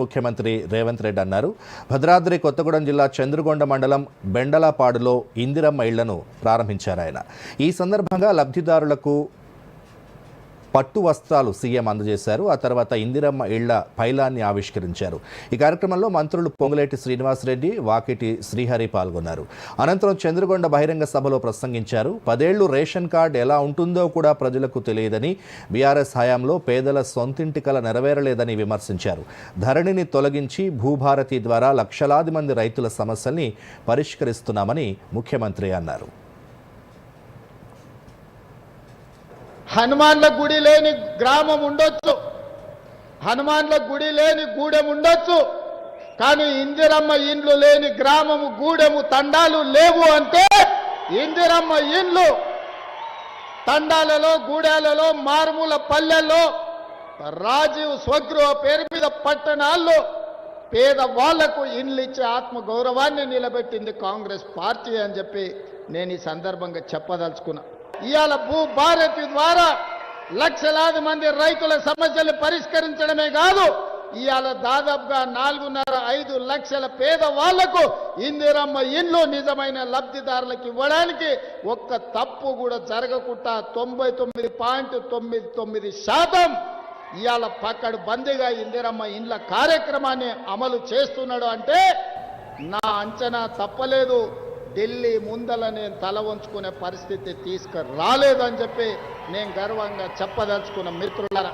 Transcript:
ముఖ్యమంత్రి రేవంత్ రెడ్డి అన్నారు. భద్రాద్రి కొత్తగూడెం జిల్లా చంద్రుగొండ మండలం బెండలపాడులో ఇందిరమ్మ ఇళ్లను ప్రారంభించారు ఆయన. ఈ సందర్భంగా లబ్ధిదారులకు పట్టు వస్త్రాలు సీఎం అందజేశారు. ఆ తర్వాత ఇందిరమ్మ ఇళ్ల పైలాన్ని ఆవిష్కరించారు. ఈ కార్యక్రమంలో మంత్రులు పొంగులేటి శ్రీనివాసరెడ్డి, వాకిటి శ్రీహరి పాల్గొన్నారు. అనంతరం చంద్రుగొండ బహిరంగ సభలో ప్రసంగించారు. 10 ఏళ్లు రేషన్ కార్డు ఎలా ఉంటుందో కూడా ప్రజలకు తెలియదని, బీఆర్ఎస్ హయాంలో పేదల సొంతింటి కల నెరవేరలేదని విమర్శించారు. ధరణిని తొలగించి భూభారతి ద్వారా లక్షలాది మంది రైతుల సమస్యల్ని పరిష్కరిస్తున్నామని ముఖ్యమంత్రి అన్నారు. హనుమాన్ల గుడి లేని గ్రామం ఉండొచ్చు, హనుమాన్ల గుడి లేని గూడెం ఉండొచ్చు, కానీ ఇందిరమ్మ ఇండ్లు లేని గ్రామము, గూడెము, తండాలు లేవు అంటే ఇందిరమ్మ ఇండ్లు తండాలలో, గూడాలలో, మారుమూల పల్లెల్లో, రాజీవ్ స్వగృహ పేరు మీద పట్టణాల్లో పేద వాళ్లకు ఇండ్లు ఇచ్చే ఆత్మగౌరవాన్ని నిలబెట్టింది కాంగ్రెస్ పార్టీ అని చెప్పి నేను ఈ సందర్భంగా చెప్పదలుచుకున్నా. ఇవాళ భూభారతి ద్వారా లక్షలాది మంది రైతుల సమస్యలు పరిష్కరించడమే కాదు, ఇవాళ దాదాపుగా 4.5 లక్షల పేద వాళ్లకు ఇందిరమ్మ ఇండ్లు నిజమైన లబ్ధిదారులకు ఇవ్వడానికి ఒక్క తప్పు కూడా జరగకుండా 99.99% ఇవాళ పక్కడు బందీగా ఇందిరమ్మ ఇండ్ల కార్యక్రమాన్ని అమలు చేస్తున్నాడు అంటే నా అంచనా తప్పలేదు. ఢిల్లీ ముందల నేను తల వంచుకునే పరిస్థితి తీసుకురాలేదని చెప్పి నేను గర్వంగా చెప్పదలుచుకున్న మిత్రులారా.